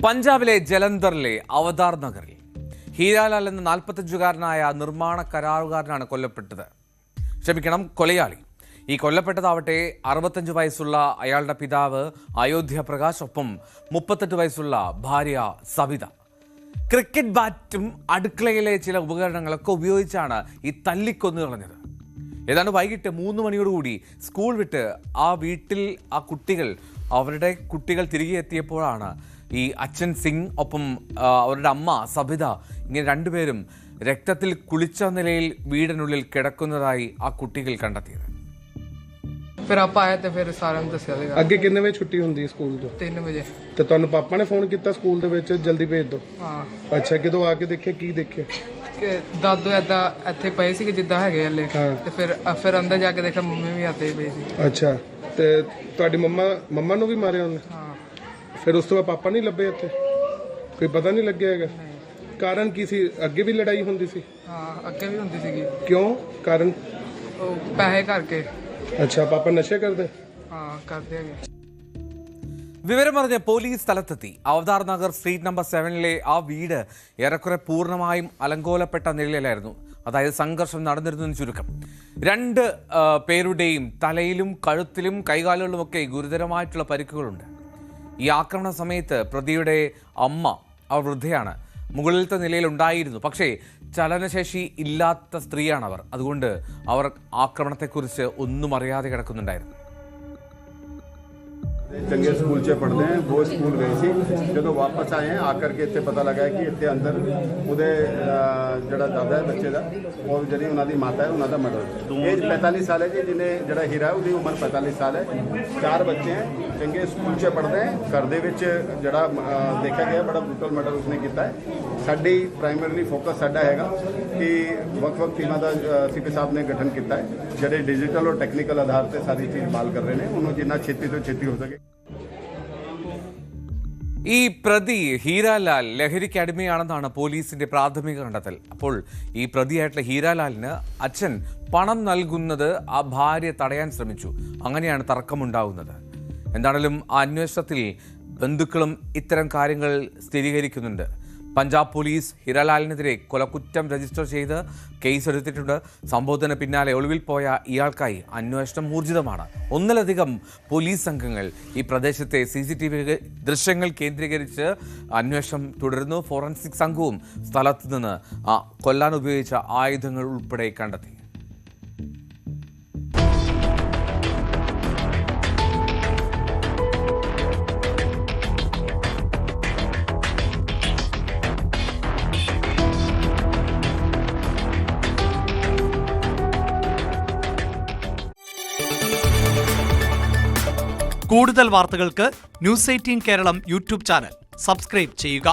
പഞ്ചാബിലെ ജലന്ധറിലെ അവതാർ നഗറിൽ ഹീരാലാൽ എന്ന 45-കാരനായ നിർമ്മാണ കരാറുകാരനാണ് കൊലയാളി. ഈ കൊല്ലപ്പെട്ടതാവട്ടെ 65 വയസ്സുള്ള അയാളുടെ പിതാവ് അയോധ്യ പ്രകാശ്, ഒപ്പം 38 വയസ്സുള്ള ഭാര്യ സബിത. ക്രിക്കറ്റ് ബാറ്റും അടുക്കളയിലെ ചില ഉപകരണങ്ങളൊക്കെ ഉപയോഗിച്ചാണ് ഈ തല്ലിക്കൊന്നു കളഞ്ഞത്. ഏതാണ്ട് വൈകിട്ട് 3 മണിയോടുകൂടി സ്കൂൾ വിട്ട് ആ വീട്ടിൽ അവരുടെ കുട്ടികൾ തിരികെ എത്തിയപ്പോഴാണ് ഈ അച്ഛൻ സിംഗ് ഒപ്പം അവരുടെ അമ്മ സബിത ഇങ്ങനെ രണ്ടുപേരും രക്തത്തിൽ കുളിച്ച നിലയിൽ വീടിനുള്ളിൽ കിടക്കുന്നതായി ആ കുട്ടികൾ കണ്ടെത്തിയത്. ਫਿਰ ਆਪਾਂ ਆਏ ਤੇ ਫਿਰ ਸਾਰਿਆਂ ਨੂੰ ਦੱਸਿਆ ਸੀਗਾ। ਅੱਗੇ ਕਿੰਨੇ ਵਜੇ ਛੁੱਟੀ ਹੁੰਦੀ ਹੈ ਸਕੂਲ ਤੋਂ? 3 ਵਜੇ। ਤੇ ਤੁਹਾਨੂੰ ਪਾਪਾ ਨੇ ਫੋਨ ਕੀਤਾ ਸਕੂਲ ਦੇ ਵਿੱਚ ਜਲਦੀ ਭੇਜ ਦਿਓ? ਹਾਂ। ਅੱਛਾ, ਕਿਦੋਂ ਆ ਕੇ ਦੇਖਿਆ, ਕੀ ਦੇਖਿਆ? ਕਿ ਦਾਦੂ ਏਦਾਂ ਇੱਥੇ ਪਏ ਸੀ ਜਿੱਦਾਂ ਹੈਗੇ ਹਲੇ, ਤੇ ਫਿਰ ਅੰਦਰ ਜਾ ਕੇ ਦੇਖਿਆ ਮੰਮੀ ਵੀ ਆਤੇ ਪਈ ਸੀ। ਅੱਛਾ, ਤੇ ਤੁਹਾਡੀ ਮੰਮਾ ਨੂੰ ਵੀ ਮਾਰਿਆ ਉਹਨੇ? ਹਾਂ। ਫਿਰ ਉਸ ਤੋਂ ਬਾਅਦ ਪਾਪਾ ਨਹੀਂ ਲੱਭੇ ਇੱਥੇ? ਕੋਈ ਪਤਾ ਨਹੀਂ ਲੱਗਿਆ ਹੈਗਾ? ਕਾਰਨ ਕੀ ਸੀ? ਅੱਗੇ ਵੀ ਲੜਾਈ ਹੁੰਦੀ ਸੀ? ਹਾਂ, ਅੱਗੇ ਵੀ ਹੁੰਦੀ ਸੀਗੀ। ਕਿਉਂ? ਕਾਰਨ? ਉਹ ਪੈਸੇ ਕਰਕੇ। ਅੱਛਾ, പാപ്പ നശ ਕਰਦੇ? ਹਾਂ, ਕਰਦੇ ਹੈਗੇ. വിവരമറിഞ്ഞ പോലീസ് സ്ഥലത്തെത്തി. അവതാർ നഗർ സ്ട്രീറ്റ് നമ്പർ 7-ലെ ആ വീട് ഏറെക്കുറെ പൂർണ്ണമായും അലങ്കോലപ്പെട്ട നിലയിലായിരുന്നു. അതായത് സംഘർഷം നടന്നിരുന്നതിന് ചുരുക്കം. 2 പേരുടെയും തലയിലും കഴുത്തിലും കൈകാലുകളിലുമൊക്കെ ഗുരുതരമായിട്ടുള്ള പരിക്കുകളുണ്ട്. ഈ ആക്രമണ സമയത്ത് പ്രതിയുടെ അമ്മ, അവർ വൃദ്ധയാണ്, മുകളിലത്തെ നിലയിലുണ്ടായിരുന്നു. പക്ഷേ ചലനശേഷി ഇല്ലാത്ത സ്ത്രീയാണവർ. അതുകൊണ്ട് അവർ ആക്രമണത്തെക്കുറിച്ച് ഒന്നും അറിയാതെ കിടക്കുന്നുണ്ടായിരുന്നു. चंगे स्कूल च पढ़ते हैं, वो स्कूल गए सी, जो वापस आए हैं आकर के इतने पता लगा कि इतने अंदर ਉਹਦੇ ਜਿਹੜਾ ਦਾਦਾ ਹੈ ਬੱਚੇ ਦਾ, ਉਹ ਜਿਹੜੀ ਉਹਨਾਂ ਦੀ ਮਾਤਾ ਹੈ, ਉਹਨਾਂ ਦਾ ਮਰਡਰ। ਏਜ 45 ਸਾਲ है जी, जिन्हें ਜਿਹੜਾ ਹੀਰਾ ਉਹਦੀ ਉਮਰ 45 ਸਾਲ है। 4 ਬੱਚੇ हैं, ਚੰਗੇ ਸਕੂਲ च पढ़ते हैं। घर ਦੇ ਵਿੱਚ ਜਿਹੜਾ ਦੇਖਿਆ ਗਿਆ ਬੜਾ ਬਰੂਟਲ ਮਰਡਰ ਉਸਨੇ ਕੀਤਾ ਹੈ। ਸਾਡੀ ਪ੍ਰਾਇਮਰੀਲੀ ਫੋਕਸ ਸਾਡਾ ਹੈਗਾ ਕਿ ਵੱਖ-ਵੱਖ ਟੀਮਾਂ ਦਾ ਸੀਪੀ ਸਾਹਿਬ ਨੇ ਗਠਨ ਕੀਤਾ ਹੈ, ਜਿਹੜੇ ਡਿਜੀਟਲ ਔਰ ਟੈਕਨੀਕਲ ਆਧਾਰ ਤੇ ਸਾਰੀ ਚੀਜ਼ ਮਾਲ ਕਰ ਰਹੇ ਨੇ, ਉਹਨੂੰ ਜਿੰਨਾ ਛੇਤੀ ਤੋਂ ਛੇਤੀ ਹੋ ਸਕੇ। ഈ പ്രതി ഹീരാലാൽ ലഹരിക്ക് അടിമയാണെന്നാണ് പോലീസിന്റെ പ്രാഥമിക കണ്ടെത്തൽ. അപ്പോൾ ഈ പ്രതിയായിട്ടുള്ള ഹീരാലാലിന് അച്ഛൻ പണം നൽകുന്നത് ആ ഭാര്യ തടയാൻ ശ്രമിച്ചു. അങ്ങനെയാണ് തർക്കമുണ്ടാകുന്നത്. എന്താണെങ്കിലും ആ അന്വേഷണത്തിൽ ബന്ധുക്കളും ഇത്തരം കാര്യങ്ങൾ സ്ഥിരീകരിക്കുന്നുണ്ട്. പഞ്ചാബ് പോലീസ് ഹീരാലാലിനെതിരെ കൊലക്കുറ്റം രജിസ്റ്റർ ചെയ്ത് കേസെടുത്തിട്ടുണ്ട്. സംഭവത്തിന് പിന്നാലെ ഒളിവിൽ പോയ ഇയാൾക്കായി അന്വേഷണം ഊർജിതമാണ്. 1-ലധികം പോലീസ് സംഘങ്ങൾ ഈ പ്രദേശത്തെ CCTV ദൃശ്യങ്ങൾ കേന്ദ്രീകരിച്ച് അന്വേഷണം തുടരുന്നു. ഫോറൻസിക് സംഘവും സ്ഥലത്ത് നിന്ന് കൊല്ലാൻ ഉപയോഗിച്ച ആയുധങ്ങൾ ഉൾപ്പെടെ കണ്ടെത്തി. കൂടുതൽ വാർത്തകൾക്ക് News 18 Keralam YouTube channel subscribe ചെയ്യുക.